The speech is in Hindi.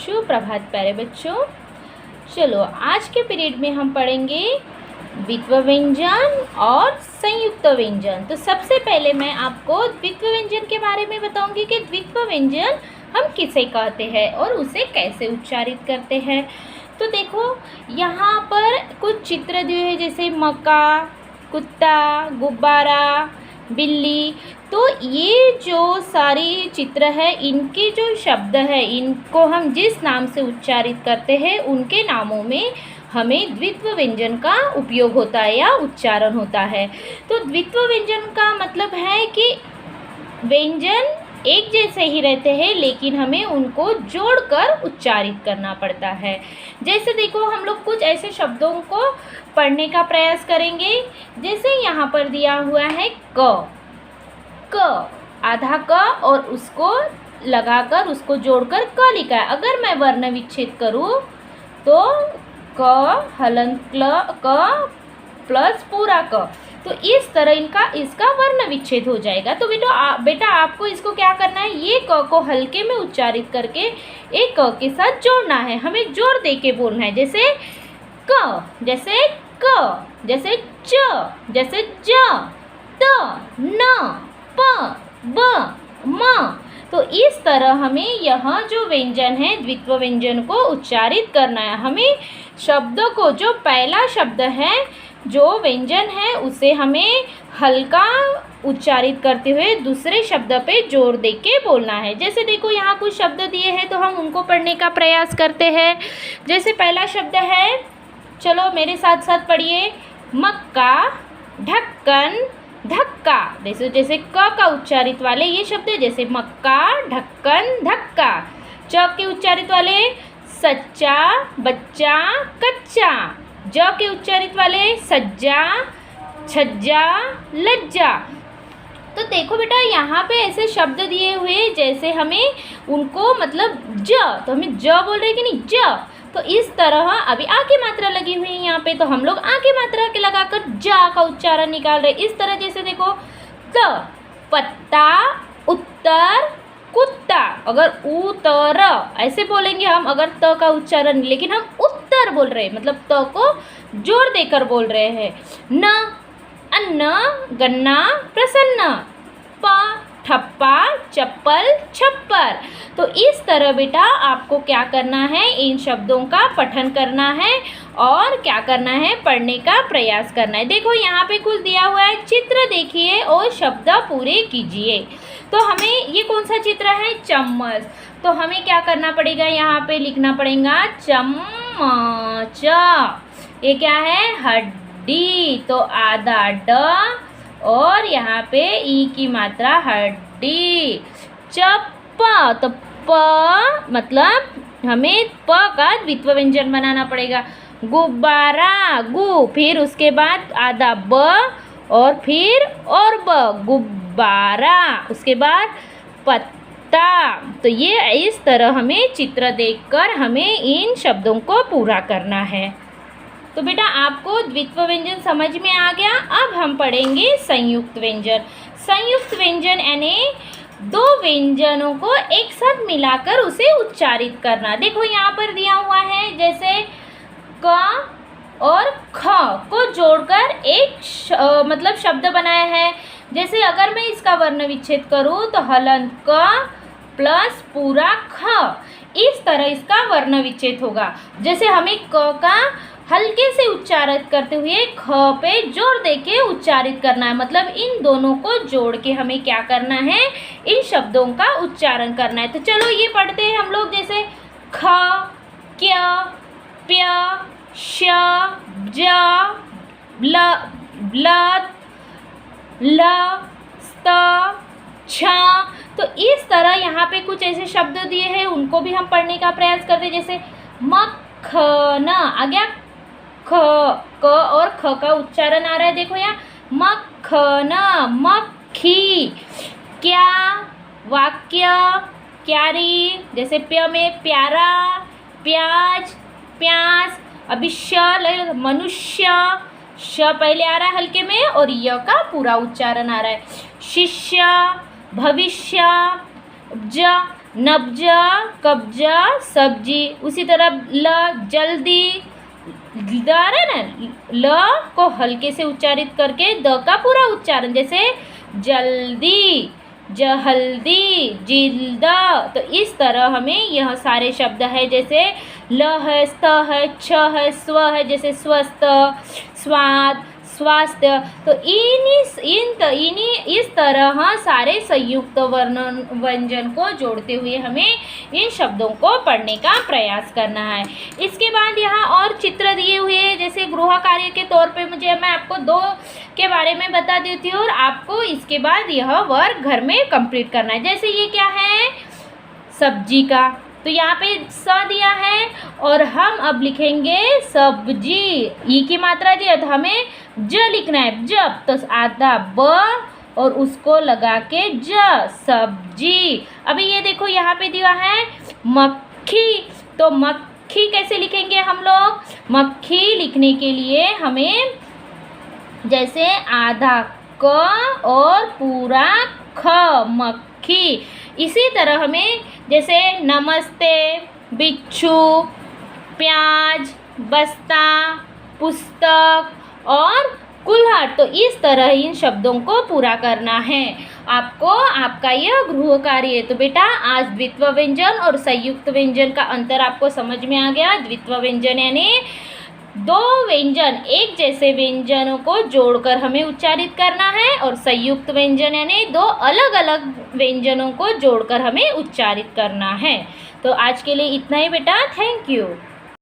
सुप्रभात प्यारे बच्चों। चलो आज के पीरियड में हम पढ़ेंगे द्वित्व व्यंजन और संयुक्त व्यंजन। तो सबसे पहले मैं आपको द्वित्व व्यंजन के बारे में बताऊंगी कि द्वित्व व्यंजन हम किसे कहते हैं और उसे कैसे उच्चारित करते हैं। तो देखो यहाँ पर कुछ चित्र दिए हैं, जैसे मक्का, कुत्ता, गुब्बारा, बिल्ली। तो ये जो सारी चित्र है, इनके जो शब्द है, इनको हम जिस नाम से उच्चारित करते हैं उनके नामों में हमें द्वित्व व्यंजन का उपयोग होता है या उच्चारण होता है। तो द्वित्व व्यंजन का मतलब है कि व्यंजन एक जैसे ही रहते हैं लेकिन हमें उनको जोड़कर उच्चारित करना पड़ता है। जैसे देखो हम लोग कुछ ऐसे शब्दों को पढ़ने का प्रयास करेंगे, जैसे यहाँ पर दिया हुआ है क, आधा क और उसको लगाकर उसको जोड़कर क लिखा है। अगर मैं वर्ण विच्छेद करूँ तो क हलन क प्लस पूरा क, तो इस तरह इसका वर्ण विच्छेद हो जाएगा। तो बेटा आपको इसको क्या करना है, ये क को हल्के में उच्चारित करके एक क के साथ जोड़ना है। हमें जोड़ दे के बोलना है, जैसे क, जैसे क, जैसे च, जैसे ज, त, न, प, ब, म। तो इस तरह हमें यह जो व्यंजन है द्वित्व व्यंजन को उच्चारित करना है। हमें शब्दों को, जो पहला शब्द है, जो व्यंजन है, उसे हमें हल्का उच्चारित करते हुए दूसरे शब्द पे जोर दे के बोलना है। जैसे देखो यहाँ कुछ शब्द दिए हैं तो हम उनको पढ़ने का प्रयास करते हैं। जैसे पहला शब्द है, चलो मेरे साथ साथ पढ़िए, मक्का, ढक्कन, धक्का। जैसे क का उच्चारित वाले ये शब्द है, जैसे मक्का, ढक्कन, धक्का। च के उच्चारित वाले सच्चा, बच्चा, कच्चा। ज के उच्चारित वाले सज्जा, छज्जा, लज्जा। तो देखो बेटा यहाँ पे ऐसे शब्द दिए हुए, जैसे हमें उनको मतलब ज, तो हमें ज बोल रहे कि नहीं, ज। तो इस तरह अभी आ की मात्रा लगी हुई है यहाँ पे, तो हम लोग आ की मात्रा के लगाकर जा का उच्चारण निकाल रहे। इस तरह जैसे देखो त, पत्ता, उत्तर, कुत्ता। अगर उतर ऐसे बोलेंगे हम, अगर त का उच्चारण, लेकिन हम उत्तर बोल रहे हैं, मतलब त को जोर देकर बोल रहे हैं। न, अन्न, गन्ना, प्रसन्न। प, ठप्पा, चप्पल, छप्पर। तो इस तरह बेटा आपको क्या करना है, इन शब्दों का पठन करना है और क्या करना है, पढ़ने का प्रयास करना है। देखो यहाँ पे कुछ दिया हुआ है, चित्र देखिए और शब्द पूरे कीजिए। तो हमें ये कौन सा चित्र है, चम्मच। तो हमें क्या करना पड़ेगा, यहाँ पे लिखना पड़ेगा चम्मच। ये क्या है, हड्डी, तो आधा ड और यहाँ पे ई की मात्रा हड्डी। चप्पा, तो प मतलब हमें प का द्वित्व व्यंजन बनाना पड़ेगा। गुब्बारा, गु, फिर उसके बाद आधा ब और फिर और ब, गुब्बारा। उसके बाद पत्ता। तो ये इस तरह हमें चित्र देखकर हमें इन शब्दों को पूरा करना है। तो बेटा आपको द्वित्व व्यंजन समझ में आ गया। अब हम पढ़ेंगे संयुक्त व्यंजन। संयुक्त व्यंजन यानी दो व्यंजनों को एक साथ मिलाकर उसे उच्चारित करना। देखो यहाँ पर दिया हुआ है, जैसे क और ख को जोड़कर एक मतलब शब्द बनाया है। जैसे अगर मैं इसका वर्ण विच्छेद करूँ तो हलंत क प्लस पूरा ख, इस तरह इसका वर्ण विच्छेद होगा। जैसे हमें क का हल्के से उच्चारित करते हुए ख पे जोर देके उच्चारित करना है, मतलब इन दोनों को जोड़ के हमें क्या करना है, इन शब्दों का उच्चारण करना है। तो चलो ये पढ़ते हैं हम लोग, जैसे ख, क्य, प्य, श, ज, ल, ल, स्त, छ। तो इस तरह यहाँ पे कुछ ऐसे शब्द दिए हैं, उनको भी हम पढ़ने का प्रयास करते हैं। जैसे मक्खन, आ गया ख, क और ख का उच्चारण आ रहा है, देखो यहाँ मक्खन, मक्खी। क्या, वाक्य, क्यारी। जैसे प्य में प्यारा, प्याज, प्याज। अभी श मनुष्य, श पहले आ रहा है हल्के में और य का पूरा उच्चारण आ रहा है। शिष्य, भविष्य, ज नब्जा, कब्जा, सब्जी। उसी तरह ल, जल्दी, द आ रहा है ना, ल को हल्के से उच्चारित करके द का पूरा उच्चारण, जैसे जल्दी, जहल्दी, जिल्दा। तो इस तरह हमें यह सारे शब्द है, जैसे ल है, स्त है, छ है, स्व है, जैसे स्वस्थ, स्वाद, स्वास्थ्य। तो इस तरह सारे संयुक्त वर्ण व्यंजन को जोड़ते हुए हमें इन शब्दों को पढ़ने का प्रयास करना है। इसके बाद यहाँ और चित्र दिए हुए हैं, जैसे गृह कार्य के तौर पे मैं आपको 2 के बारे में बता देती हूँ और आपको इसके बाद यह वर्ग घर में कंप्लीट करना है। जैसे ये क्या है, सब्जी का, तो यहाँ पे स दिया है और हम अब लिखेंगे सब्जी, ई की मात्रा दी है तो हमें ज लिखना है, जब, तो आधा ब और उसको लगा के ज, सब्जी। अभी ये देखो यहाँ पे दिया है मक्खी, तो मक्खी कैसे लिखेंगे हम लोग, मक्खी लिखने के लिए हमें जैसे आधा क और पूरा ख, मक्खी। इसी तरह हमें जैसे नमस्ते, बिच्छू, प्याज, बस्ता, पुस्तक और कुल्हाड़, तो इस तरह इन शब्दों को पूरा करना है आपको। आपका यह गृह कार्य है। तो बेटा आज द्वित्व व्यंजन और संयुक्त व्यंजन का अंतर आपको समझ में आ गया। द्वित्व व्यंजन यानी 2 व्यंजन एक जैसे व्यंजनों को जोड़कर हमें उच्चारित करना है और संयुक्त व्यंजन यानी 2 अलग अलग व्यंजनों को जोड़कर हमें उच्चारित करना है। तो आज के लिए इतना ही बेटा, थैंक यू।